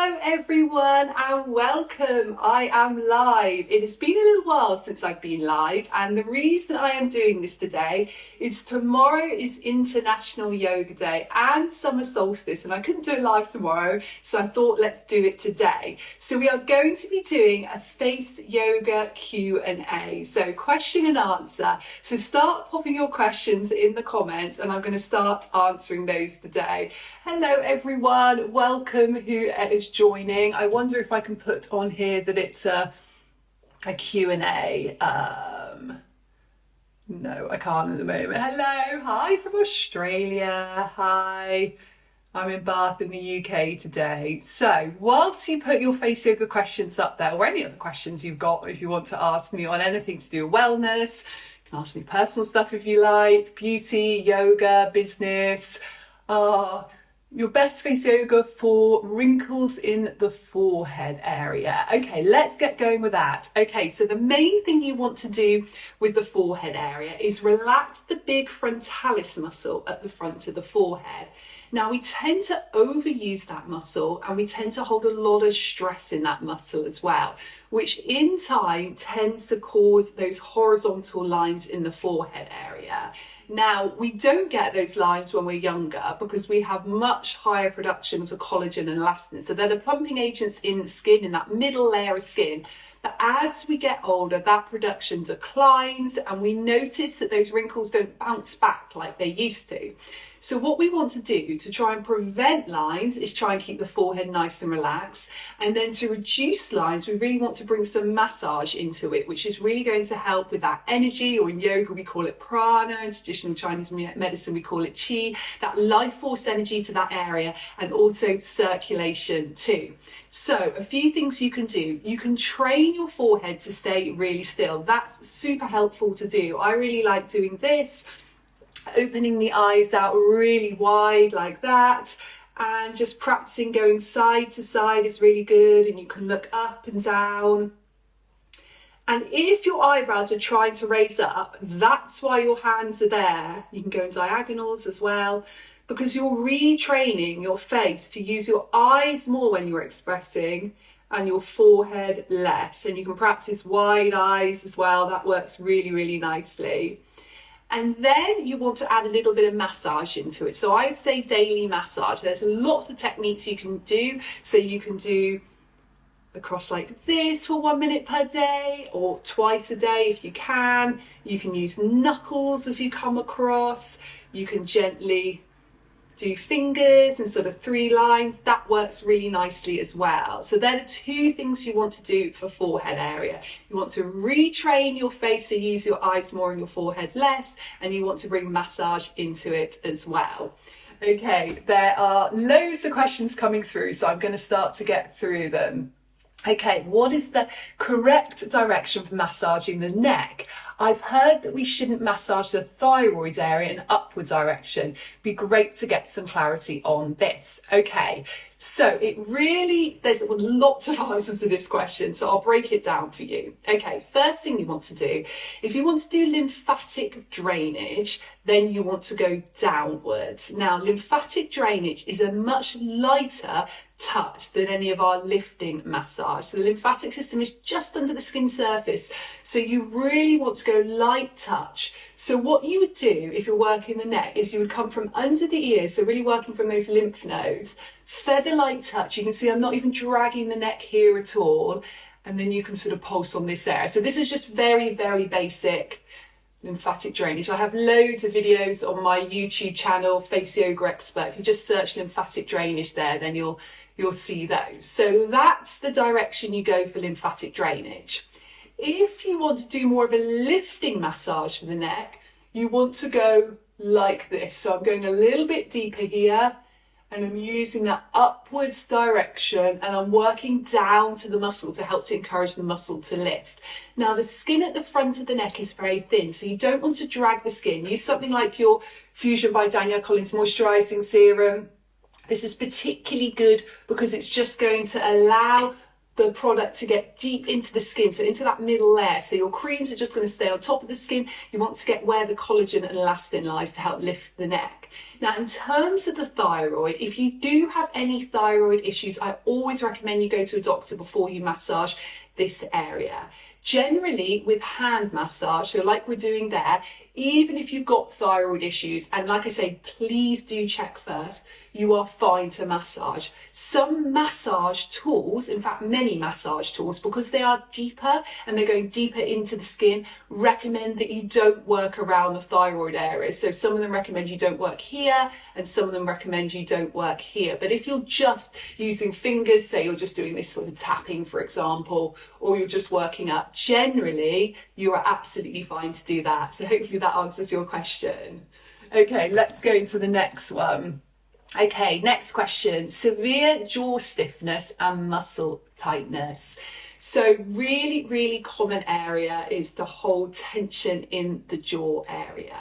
Hello everyone and welcome. I am live. It has been a little while since I've been live, and the reason I am doing this today is tomorrow is International Yoga Day and summer solstice, and I couldn't do it live tomorrow, so I thought let's do it today. So we are going to be doing a face yoga Q&A, so question and answer. So start popping your questions in the comments and I'm going to start answering those today. Hello everyone, welcome who is joining. I wonder if I can put on here that it's a Q&A. No, I can't at the moment. Hello, hi from Australia, hi. I'm in Bath in the UK today. So whilst you put your face yoga questions up there, or any other questions you've got, if you want to ask me on anything to do with wellness, you can ask me personal stuff if you like, beauty, yoga, business, your best face yoga for wrinkles in the forehead area. Okay, let's get going with that. Okay, so the main thing you want to do with the forehead area is relax the big frontalis muscle at the front of the forehead. Now, we tend to overuse that muscle and we tend to hold a lot of stress in that muscle as well, which in time tends to cause those horizontal lines in the forehead area. Now, we don't get those lines when we're younger because we have much higher production of the collagen and elastin. So they're the pumping agents in the skin, in that middle layer of skin. But as we get older, that production declines and we notice that those wrinkles don't bounce back like they used to. So what we want to do to try and prevent lines is try and keep the forehead nice and relaxed. And then to reduce lines, we really want to bring some massage into it, which is really going to help with that energy, or in yoga, we call it prana. In traditional Chinese medicine, we call it qi, that life force energy to that area, and also circulation too. So a few things you can do. You can train your forehead to stay really still. That's super helpful to do. I really like doing this, opening the eyes out really wide like that, and just practicing going side to side is really good. And you can look up and down. And if your eyebrows are trying to raise up, that's why your hands are there. You can go in diagonals as well, because you're retraining your face to use your eyes more when you're expressing and your forehead less. And you can practice wide eyes as well. That works really, really nicely. And then you want to add a little bit of massage into it. So I'd say daily massage. There's lots of techniques you can do. So you can do across like this for 1 minute per day, or twice a day if you can. You can use knuckles as you come across. You can gently do fingers and sort of 3 lines. That works really nicely as well. So they're the 2 things you want to do for forehead area. You want to retrain your face to use your eyes more and your forehead less, and you want to bring massage into it as well. Okay, there are loads of questions coming through, so I'm going to start to get through them. Okay, what is the correct direction for massaging the neck? I've heard that we shouldn't massage the thyroid area in upward direction. Be great to get some clarity on this. Okay, so there's lots of answers to this question, so I'll break it down for you. Okay, first thing you want to do, if you want to do lymphatic drainage, then you want to go downwards. Now, lymphatic drainage is a much lighter touch than any of our lifting massage. So the lymphatic system is just under the skin surface, so you really want to go light touch. So what you would do if you're working the neck is you would come from under the ears, so really working from those lymph nodes, feather light touch. You can see I'm not even dragging the neck here at all, and then you can sort of pulse on this area. So this is just very, very basic lymphatic drainage. I have loads of videos on my YouTube channel, Face Yoga Expert. If you just search lymphatic drainage there, then you'll see those. So that's the direction you go for lymphatic drainage. If you want to do more of a lifting massage for the neck, you want to go like this. So I'm going a little bit deeper here, and I'm using that upwards direction, and I'm working down to the muscle to help to encourage the muscle to lift. Now, the skin at the front of the neck is very thin, so you don't want to drag the skin. Use something like your Fusion by Danielle Collins moisturizing serum. This is particularly good because it's just going to allow the product to get deep into the skin, so into that middle layer. So your creams are just going to stay on top of the skin. You want to get where the collagen and elastin lies to help lift the neck. Now, in terms of the thyroid, if you do have any thyroid issues, I always recommend you go to a doctor before you massage this area. Generally, with hand massage, so like we're doing there, even if you've got thyroid issues, and like I say, please do check first, you are fine to massage. Some massage tools, in fact, many massage tools, because they are deeper and they're going deeper into the skin, recommend that you don't work around the thyroid area. So some of them recommend you don't work here, and some of them recommend you don't work here. But if you're just using fingers, say you're just doing this sort of tapping, for example, or you're just working up, generally, you are absolutely fine to do that. So hopefully that answers your question. Okay, let's go into the next one. Okay, next question. Severe jaw stiffness and muscle tightness. So really, really common area is to hold tension in the jaw area.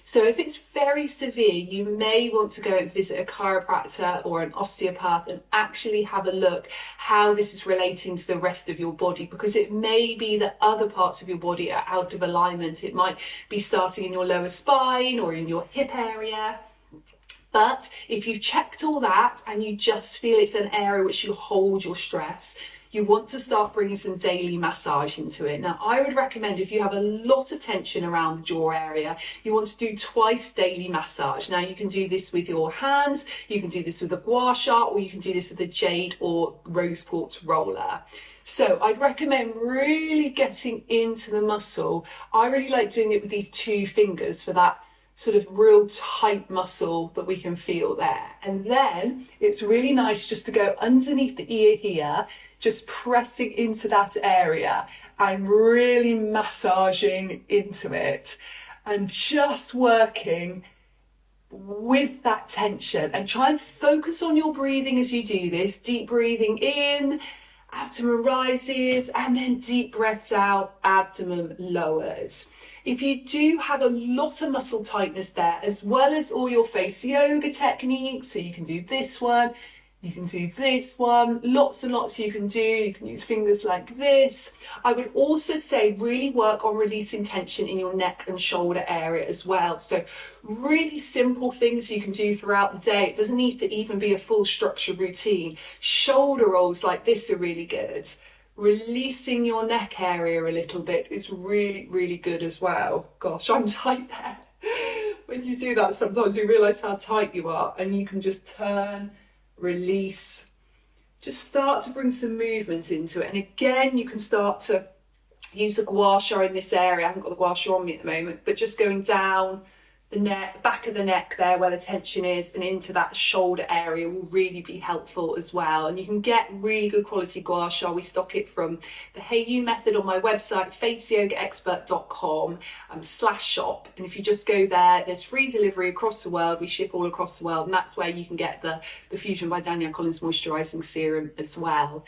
So if it's very severe, you may want to go and visit a chiropractor or an osteopath and actually have a look how this is relating to the rest of your body, because it may be that other parts of your body are out of alignment. It might be starting in your lower spine or in your hip area. But if you've checked all that and you just feel it's an area which you hold your stress, you want to start bringing some daily massage into it. Now, I would recommend, if you have a lot of tension around the jaw area, you want to do twice daily massage. Now, you can do this with your hands, you can do this with a gua sha, or you can do this with a jade or rose quartz roller. So I'd recommend really getting into the muscle. I really like doing it with these two fingers for that sort of real tight muscle that we can feel there. And then it's really nice just to go underneath the ear here, just pressing into that area and really massaging into it and just working with that tension, and try and focus on your breathing as you do this. Deep breathing in, abdomen rises, and then deep breaths out, abdomen lowers. If you do have a lot of muscle tightness there, as well as all your face yoga techniques, so you can do this one, you can do this one, lots and lots you can do. You can use fingers like this. I would also say really work on releasing tension in your neck and shoulder area as well. So really simple things you can do throughout the day. It doesn't need to even be a full structured routine. Shoulder rolls like this are really good. Releasing your neck area a little bit is really, really good as well. Gosh, I'm tight there. When you do that, sometimes you realise how tight you are, and you can just turn, release, just start to bring some movement into it. And again, you can start to use a gua sha in this area. I haven't got the gua sha on me at the moment, but just going down the neck, the back of the neck there where the tension is, and into that shoulder area will really be helpful as well. And you can get really good quality gua sha. We stock it from the Hey You method on my website, faceyogaexpert.com/shop. And if you just go there, there's free delivery across the world. We ship all across the world, and that's where you can get the Fusion by Danielle Collins moisturising serum as well.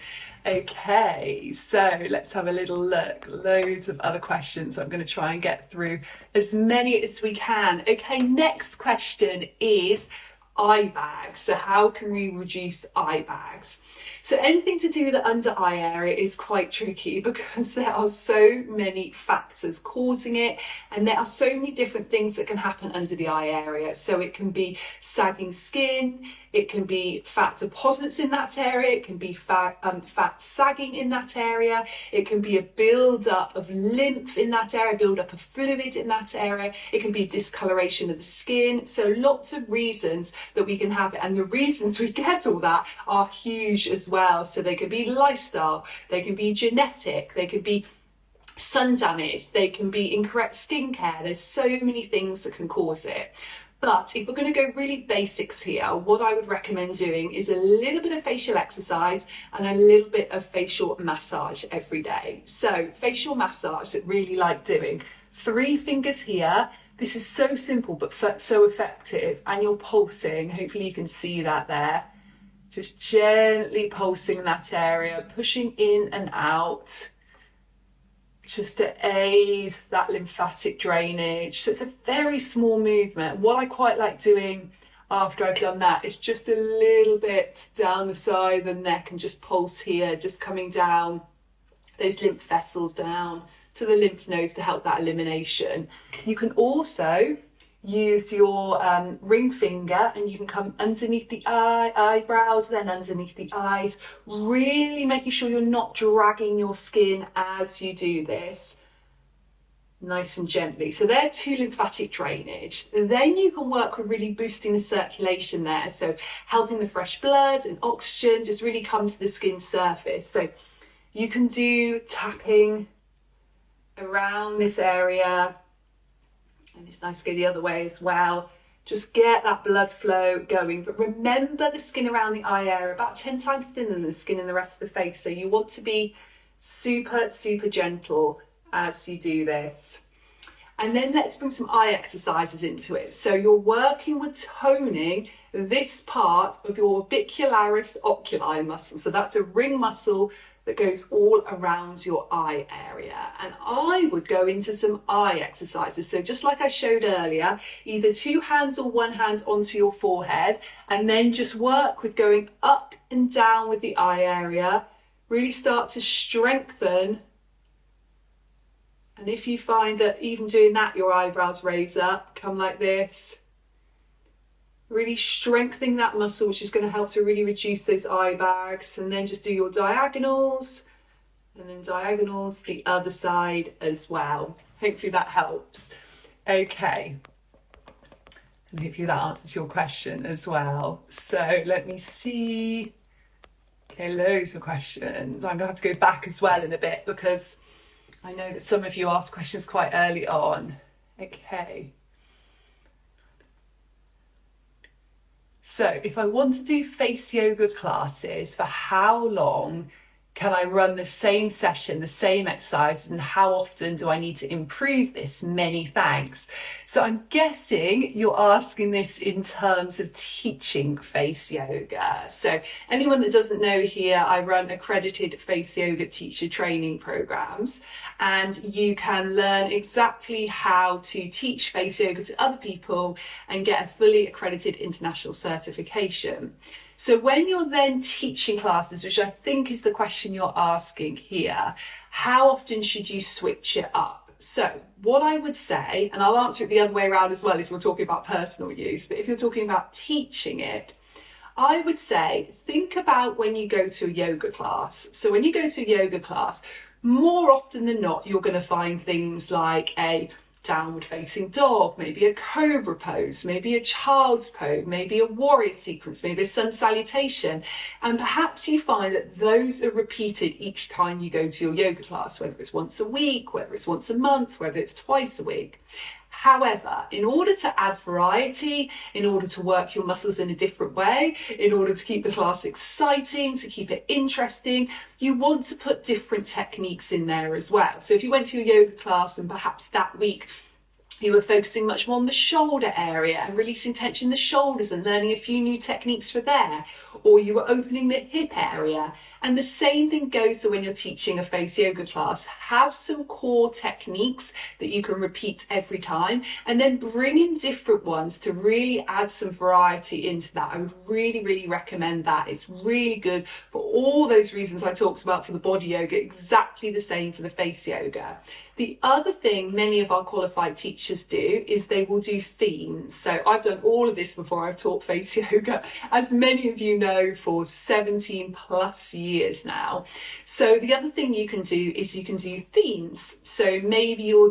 Okay, so let's have a little look. Loads of other questions. I'm going to try and get through as many as we can. Okay, next question is eye bags. So how can we reduce eye bags? So anything to do with the under eye area is quite tricky, because there are so many factors causing it, and there are so many different things that can happen under the eye area. So it can be sagging skin, it can be fat deposits in that area, it can be fat sagging in that area, it can be a build-up of lymph in that area, build-up of fluid in that area, it can be discoloration of the skin. So lots of reasons that we can have it, and the reasons we get all that are huge as well. So they can be lifestyle, they can be genetic, they can be sun damage, they can be incorrect skincare. There's so many things that can cause it. But if we're going to go really basics here, what I would recommend doing is a little bit of facial exercise and a little bit of facial massage every day. So facial massage that really like doing. 3 fingers here. This is so simple but so effective, and you're pulsing. Hopefully you can see that there. Just gently pulsing that area, pushing in and out, just to aid that lymphatic drainage. So it's a very small movement. What I quite like doing after I've done that is just a little bit down the side of the neck and just pulse here, just coming down those lymph vessels down to the lymph nodes to help that elimination. You can also use your ring finger and you can come underneath the eyebrows, then underneath the eyes, really making sure you're not dragging your skin as you do this. Nice and gently. So they're 2 lymphatic drainage. Then you can work with really boosting the circulation there. So helping the fresh blood and oxygen just really come to the skin surface. So you can do tapping around this area. And it's nice to go the other way as well. Just get that blood flow going. But remember the skin around the eye area, about 10 times thinner than the skin in the rest of the face. So you want to be super, super gentle as you do this. And then let's bring some eye exercises into it. So you're working with toning this part of your orbicularis oculi muscle. So that's a ring muscle that goes all around your eye area. And I would go into some eye exercises. So just like I showed earlier, either 2 hands or 1 hand onto your forehead, and then just work with going up and down with the eye area. Really start to strengthen. And if you find that even doing that, your eyebrows raise up, come like this. Really strengthening that muscle, which is going to help to really reduce those eye bags. And then just do your diagonals, and then diagonals the other side as well. Hopefully that helps. Okay. And hopefully that answers your question as well. So let me see. Okay, loads of questions. I'm going to have to go back as well in a bit because I know that some of you asked questions quite early on. Okay. So if I want to do face yoga classes, for how long can I run the same session, the same exercises, and how often do I need to improve this? Many thanks. So I'm guessing you're asking this in terms of teaching face yoga. So anyone that doesn't know here, I run accredited face yoga teacher training programs, and you can learn exactly how to teach face yoga to other people and get a fully accredited international certification. So when you're then teaching classes, which I think is the question you're asking here, how often should you switch it up? So what I would say, and I'll answer it the other way around as well if we're talking about personal use, but if you're talking about teaching it, I would say think about when you go to a yoga class. So when you go to a yoga class, more often than not, you're going to find things like a downward facing dog, maybe a cobra pose, maybe a child's pose, maybe a warrior sequence, maybe a sun salutation. And perhaps you find that those are repeated each time you go to your yoga class, whether it's once a week, whether it's once a month, whether it's twice a week. However, in order to add variety, in order to work your muscles in a different way, in order to keep the class exciting, to keep it interesting, you want to put different techniques in there as well. So if you went to your yoga class and perhaps that week you were focusing much more on the shoulder area and releasing tension in the shoulders and learning a few new techniques for there, or you were opening the hip area. And the same thing goes for when you're teaching a face yoga class. Have some core techniques that you can repeat every time, and then bring in different ones to really add some variety into that. I would really, really recommend that. It's really good for all those reasons I talked about for the body yoga, exactly the same for the face yoga. The other thing many of our qualified teachers do is they will do themes. So I've done all of this before. I've taught face yoga, as many of you know, for 17 plus years now. So the other thing you can do is you can do themes. So maybe you're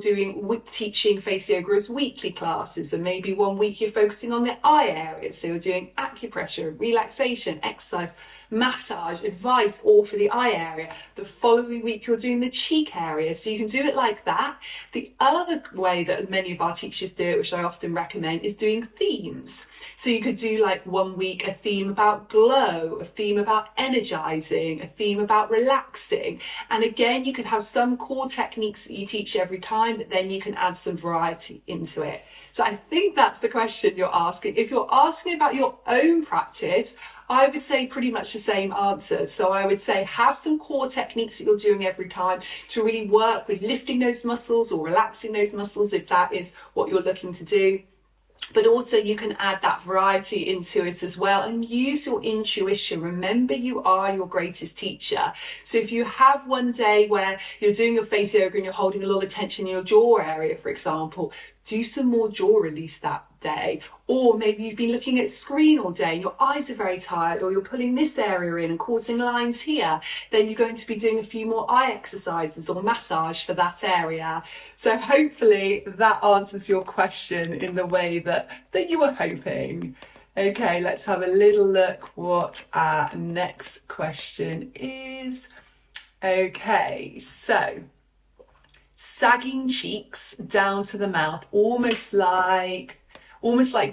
teaching face yoga as weekly classes, and maybe one week you're focusing on the eye area. So you're doing acupressure, relaxation, exercise, massage, advice, all for the eye area. The following week you're doing the cheek area, so you can do it like that. The other way that many of our teachers do it, which I often recommend, is doing themes. So you could do like one week a theme about glow, a theme about energizing, a theme about relaxing, and again you could have some core techniques that you teach every time, but then you can add some variety into it. So I think that's the question you're asking. If you're asking about your own practice, I would say pretty much the same answer. So I would say have some core techniques that you're doing every time to really work with lifting those muscles or relaxing those muscles if that is what you're looking to do. But also you can add that variety into it as well and use your intuition. Remember, you are your greatest teacher. So if you have one day where you're doing your face yoga and you're holding a lot of tension in your jaw area, for example, do some more jaw release that day. Or maybe you've been looking at screen all day and your eyes are very tired, or you're pulling this area in and causing lines here. Then you're going to be doing a few more eye exercises or massage for that area. So hopefully that answers your question in the way that you were hoping. Okay, let's have a little look what our next question is. Okay, so sagging cheeks down to the mouth, almost like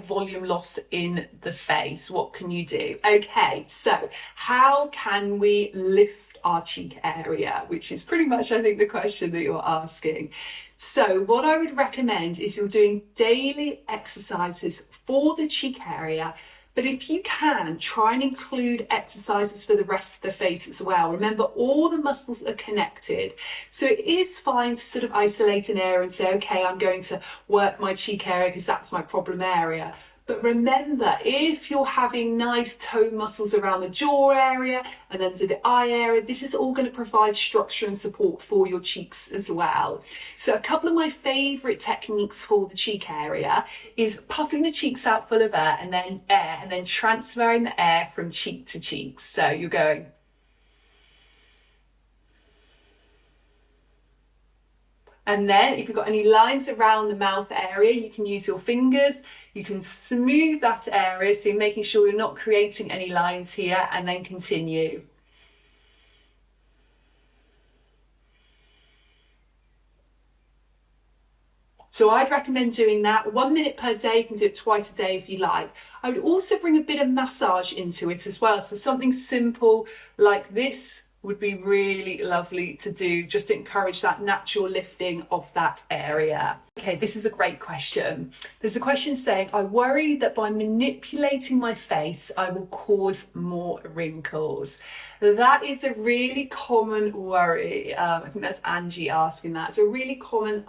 volume loss in the face. What can you do? Okay, so how can we lift our cheek area, which is pretty much, I think, the question that you're asking. So what I would recommend is you're doing daily exercises for the cheek area. But if you can, try and include exercises for the rest of the face as well. Remember, all the muscles are connected. So it is fine to sort of isolate an area and say, okay, I'm going to work my cheek area because that's my problem area. But remember, if you're having nice tone muscles around the jaw area and under the eye area, this is all going to provide structure and support for your cheeks as well. So a couple of my favourite techniques for the cheek area is puffing the cheeks out full of air and then transferring the air from cheek to cheek. So you're going. And then if you've got any lines around the mouth area, you can use your fingers. You can smooth that area, so you're making sure you're not creating any lines here, and then continue. So I'd recommend doing that 1 minute per day. You can do it twice a day if you like. I would also bring a bit of massage into it as well. So something simple like this would be really lovely to do, just to encourage that natural lifting of that area. Okay, this is a great question. There's a question saying, I worry that by manipulating my face, I will cause more wrinkles. That is a really common worry. I think that's Angie asking that. It's a really common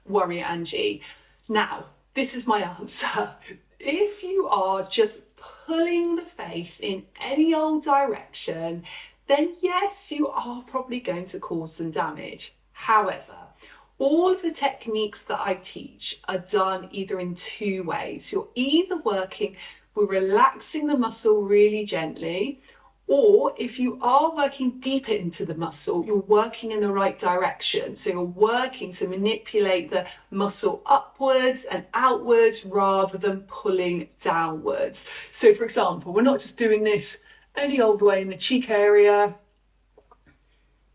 worry, Angie. Now, this is my answer. If you are just pulling the face in any old direction, then yes, you are probably going to cause some damage. However, all of the techniques that I teach are done either in two ways. You're either working with relaxing the muscle really gently, or if you are working deeper into the muscle, you're working in the right direction. So you're working to manipulate the muscle upwards and outwards rather than pulling downwards. So for example, we're not just doing this any old way in the cheek area.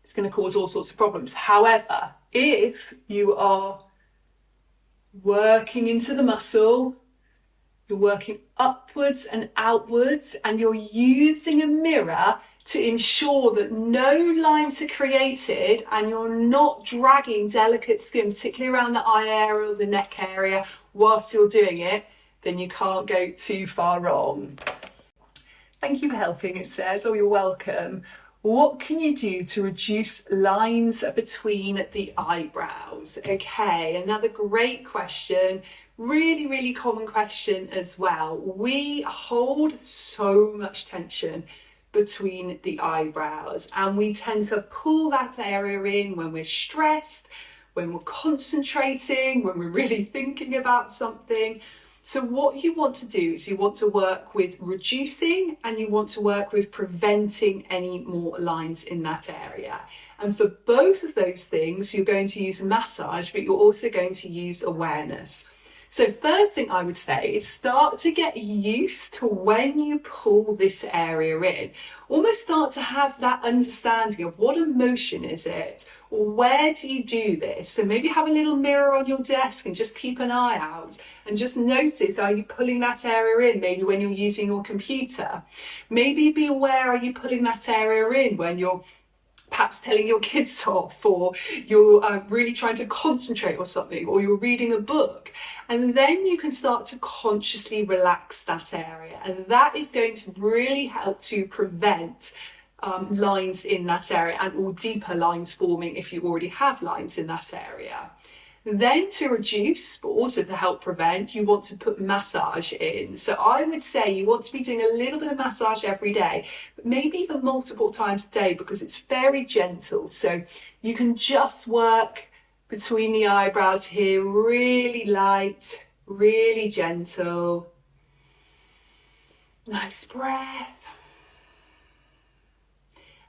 It's going to cause all sorts of problems. However, if you are working into the muscle, you're working upwards and outwards, and you're using a mirror to ensure that no lines are created and you're not dragging delicate skin, particularly around the eye area or the neck area, whilst you're doing it, then you can't go too far wrong. Thank you for helping, it says. Oh, you're welcome. What can you do to reduce lines between the eyebrows? Okay, another great question. Really, really common question as well. We hold so much tension between the eyebrows, and we tend to pull that area in when we're stressed, when we're concentrating, when we're really thinking about something. So what you want to do is you want to work with reducing and you want to work with preventing any more lines in that area. And for both of those things, you're going to use massage, but you're also going to use awareness. So first thing I would say is start to get used to when you pull this area in. Almost start to have that understanding of what emotion is it, or where do you do this? So maybe have a little mirror on your desk and just keep an eye out and just notice, are you pulling that area in? Maybe when you're using your computer. Maybe be aware, are you pulling that area in when you're perhaps telling your kids off, or you're really trying to concentrate or something, or you're reading a book. And then you can start to consciously relax that area. And that is going to really help to prevent lines in that area, and or deeper lines forming if you already have lines in that area. Then to reduce, but also to help prevent, you want to put massage in. So I would say you want to be doing a little bit of massage every day, but maybe even multiple times a day, because it's very gentle. So you can just work between the eyebrows here, really light, really gentle. Nice breath.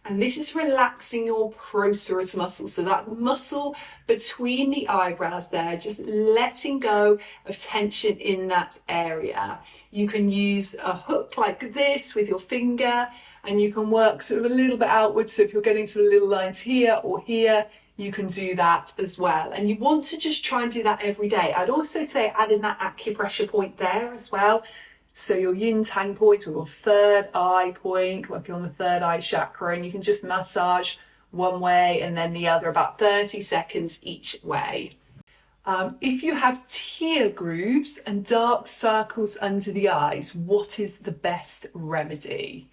And this is relaxing your procerus muscle. So that muscle between the eyebrows there, just letting go of tension in that area. You can use a hook like this with your finger, and you can work sort of a little bit outwards. So if you're getting sort of little lines here or here, you can do that as well. And you want to just try and do that every day. I'd also say add in that acupressure point there as well. So your yin tang point or your third eye point, working on the third eye chakra, and you can just massage one way and then the other, about 30 seconds each way. If you have tear grooves and dark circles under the eyes, what is the best remedy?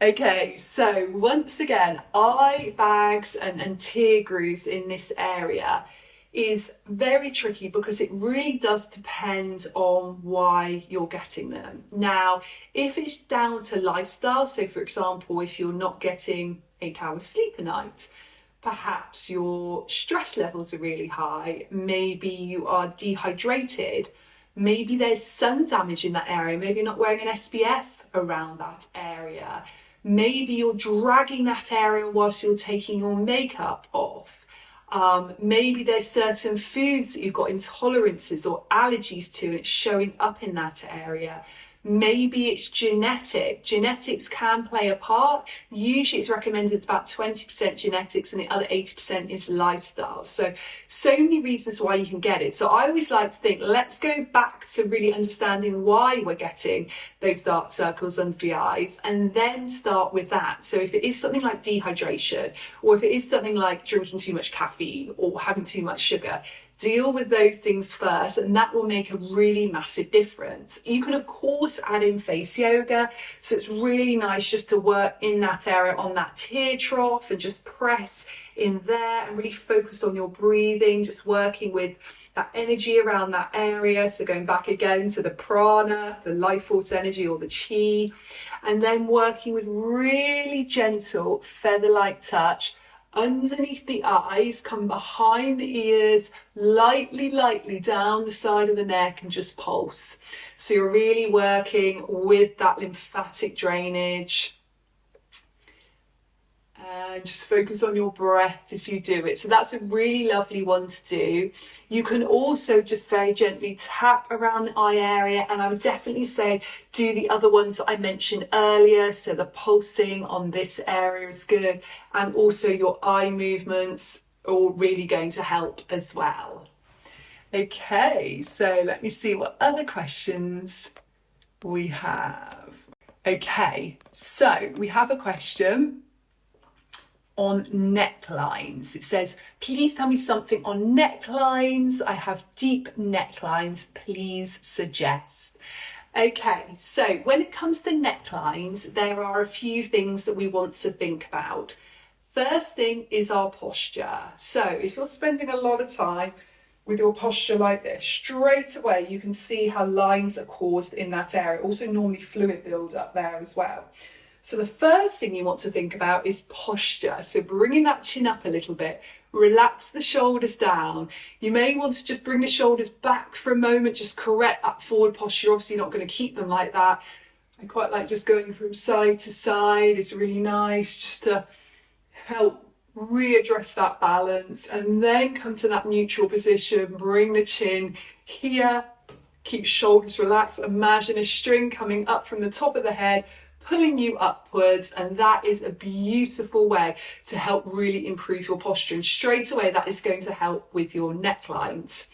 Okay, so once again, eye bags and tear grooves in this area is very tricky, because it really does depend on why you're getting them. Now, if it's down to lifestyle, so for example, if you're not getting 8 hours sleep a night, perhaps your stress levels are really high, maybe you are dehydrated, maybe there's sun damage in that area, maybe you're not wearing an SPF around that area, maybe you're dragging that area whilst you're taking your makeup off. Maybe there's certain foods that you've got intolerances or allergies to, and it's showing up in that area. Maybe it's genetic. Genetics can play a part. Usually it's recommended it's about 20% genetics and the other 80% is lifestyle. So many reasons why you can get it. So I always like to think, let's go back to really understanding why we're getting those dark circles under the eyes, and then start with that. So if it is something like dehydration, or if it is something like drinking too much caffeine or having too much sugar, deal with those things first, and that will make a really massive difference. You can of course add in face yoga, so it's really nice just to work in that area on that tear trough and just press in there and really focus on your breathing, just working with that energy around that area. So going back again to the prana, the life force energy or the chi, and then working with really gentle feather-like touch underneath the eyes, come behind the ears, lightly down the side of the neck, and just pulse. So you're really working with that lymphatic drainage. And just focus on your breath as you do it. So that's a really lovely one to do. You can also just very gently tap around the eye area, and I would definitely say do the other ones that I mentioned earlier. So the pulsing on this area is good, and also your eye movements are really going to help as well. Okay, so let me see what other questions we have. Okay, so we have a question on necklines. It says, please tell me something on necklines. I have deep necklines, please suggest. Okay, so when it comes to necklines, there are a few things that we want to think about. First thing is our posture. So if you're spending a lot of time with your posture like this, straight away you can see how lines are caused in that area. Also normally fluid build up there as well. So the first thing you want to think about is posture. So bringing that chin up a little bit, relax the shoulders down. You may want to just bring the shoulders back for a moment, just correct that forward posture. You're obviously not going to keep them like that. I quite like just going from side to side. It's really nice just to help readdress that balance, and then come to that neutral position. Bring the chin here, keep shoulders relaxed. Imagine a string coming up from the top of the head, pulling you upwards, and that is a beautiful way to help really improve your posture, and straight away that is going to help with your necklines.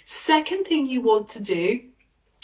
Second thing you want to do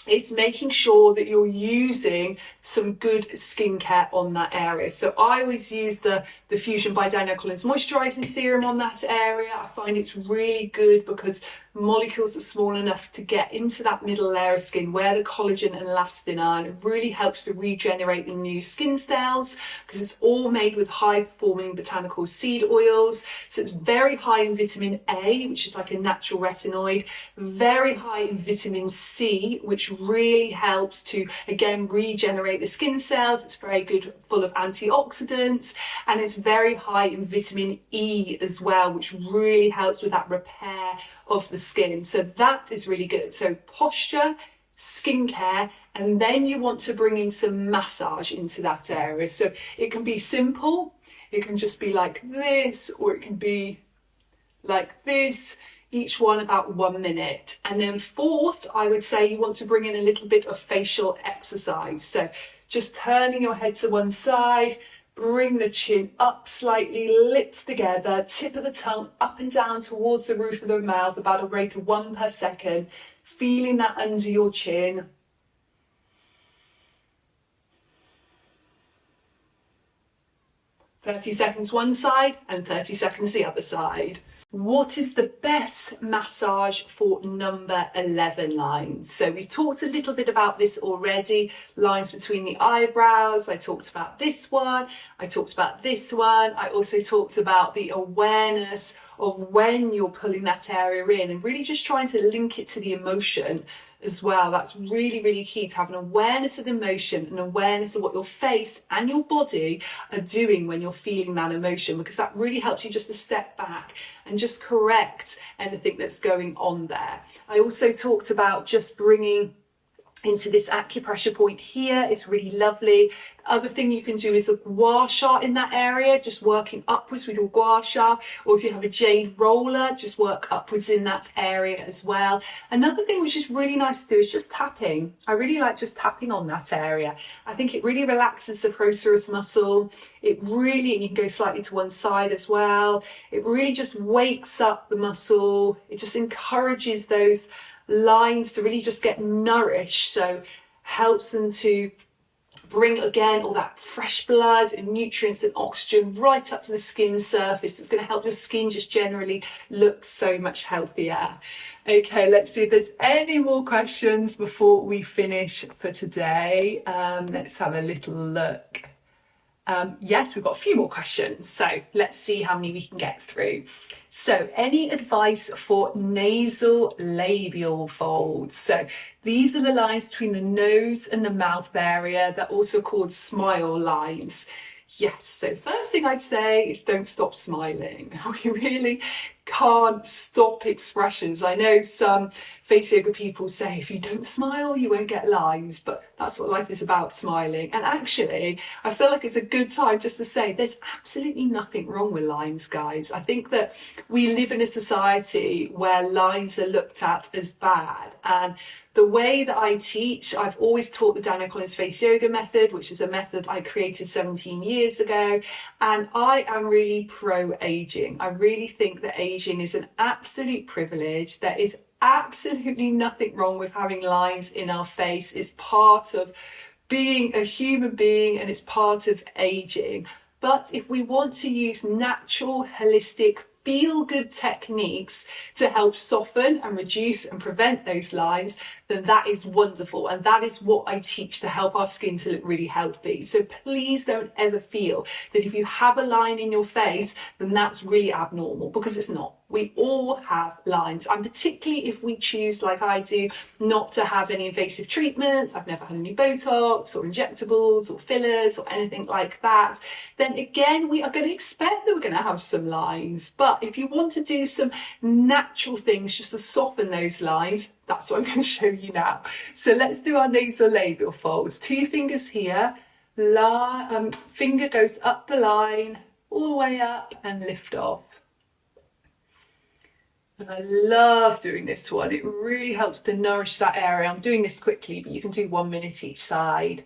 it's making sure that you're using some good skincare on that area. So I always use the Fusion by Nasolabial moisturising serum on that area. I find it's really good because molecules are small enough to get into that middle layer of skin where the collagen and elastin are, and it really helps to regenerate the new skin cells because it's all made with high performing botanical seed oils. So it's very high in vitamin A, which is like a natural retinoid, very high in vitamin C, which really helps to again regenerate the skin cells. It's very good, full of antioxidants, and it's very high in vitamin E as well, which really helps with that repair of the skin. So that is really good. So posture, skincare, and then you want to bring in some massage into that area. So it can be simple, it can just be like this, or it can be like this, each one about 1 minute. And then fourth, I would say you want to bring in a little bit of facial exercise. So just turning your head to one side, bring the chin up slightly, lips together, tip of the tongue up and down towards the roof of the mouth, about a rate of 1 per second, feeling that under your chin. "30 seconds one side and 30 seconds the other side." What is the best massage for number 11 lines? So we talked a little bit about this already. Lines between the eyebrows. I talked about this one. I talked about this one. I also talked about the awareness of when you're pulling that area in and really just trying to link it to the emotion as well. That's really, really key, to have an awareness of emotion, an awareness of what your face and your body are doing when you're feeling that emotion, because that really helps you just to step back and just correct anything that's going on there. I also talked about just bringing into this acupressure point here. It's really lovely. The other thing you can do is a gua sha in that area, just working upwards with your gua sha, or if you have a jade roller, just work upwards in that area as well. Another thing which is really nice to do is just tapping. I really like just tapping on that area. I think it really relaxes the procerus muscle. It really, and you can go slightly to one side as well. It really just wakes up the muscle. It just encourages those lines to really just get nourished, so helps them to bring again all that fresh blood and nutrients and oxygen right up to the skin surface. It's going to help your skin just generally look so much healthier. Okay, let's see if there's any more questions before we finish for today. Let's have a little look. Yes, we've got a few more questions, so let's see how many we can get through. So, any advice for nasolabial folds? So these are the lines between the nose and the mouth area. They're also called smile lines. Yes, so first thing I'd say is don't stop smiling. We really can't stop expressions. I know some face yoga people say if you don't smile you won't get lines, but that's what life is about, smiling. And actually I feel like it's a good time just to say there's absolutely nothing wrong with lines, guys. I think that we live in a society where lines are looked at as bad, and the way that I teach, I've always taught the Daniel Collins Face Yoga method, which is a method I created 17 years ago. And I am really pro-aging. I really think that aging is an absolute privilege. There is absolutely nothing wrong with having lines in our face. It's part of being a human being and it's part of aging. But if we want to use natural, holistic, feel-good techniques to help soften and reduce and prevent those lines, then that is wonderful. And that is what I teach to help our skin to look really healthy. So please don't ever feel that if you have a line in your face, then that's really abnormal, because it's not. We all have lines, and particularly if we choose, like I do, not to have any invasive treatments. I've never had any Botox or injectables or fillers or anything like that. Then again, we are going to expect that we're going to have some lines. But if you want to do some natural things just to soften those lines, that's what I'm going to show you now. So let's do our nasolabial folds. 2 fingers here, finger goes up the line, all the way up and lift off. And I love doing this one. It really helps to nourish that area. I'm doing this quickly, but you can do 1 minute each side.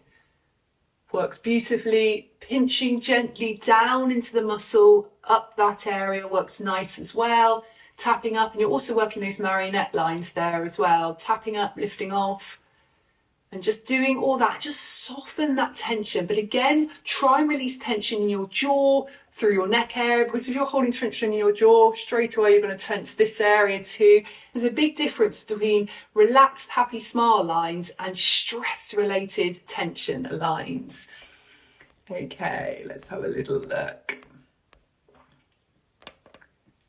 Works beautifully. Pinching gently down into the muscle, up that area, works nice as well. Tapping up, and you're also working those marionette lines there as well. Tapping up, lifting off. And just doing all that, just soften that tension. But again, try and release tension in your jaw, through your neck area, because if you're holding tension in your jaw, straight away you're going to tense this area too. There's a big difference between relaxed, happy smile lines and stress-related tension lines. Okay, let's have a little look.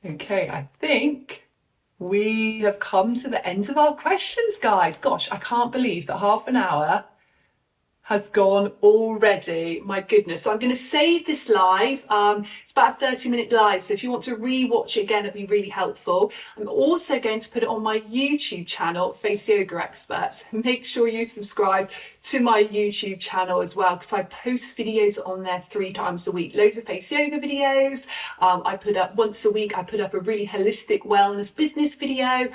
Okay, I think we have come to the end of our questions, guys. Gosh, I can't believe that half an hour has gone already. My goodness. So I'm going to save this live. It's about a 30-minute live. So if you want to re-watch it again, it'd be really helpful. I'm also going to put it on my YouTube channel, Face Yoga Experts. Make sure you subscribe to my YouTube channel as well, because I post videos on there 3 times a week. Loads of face yoga videos. I put up once a week, I put up a really holistic wellness business video.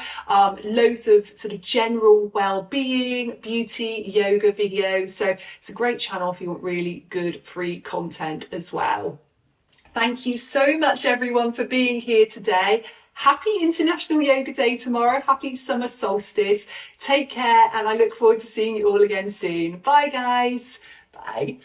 Loads of sort of general well-being, beauty, yoga videos. So it's a great channel if you want really good free content as well. Thank you so much everyone for being here today. Happy International Yoga Day tomorrow. Happy summer solstice. Take care and I look forward to seeing you all again soon. Bye guys. Bye.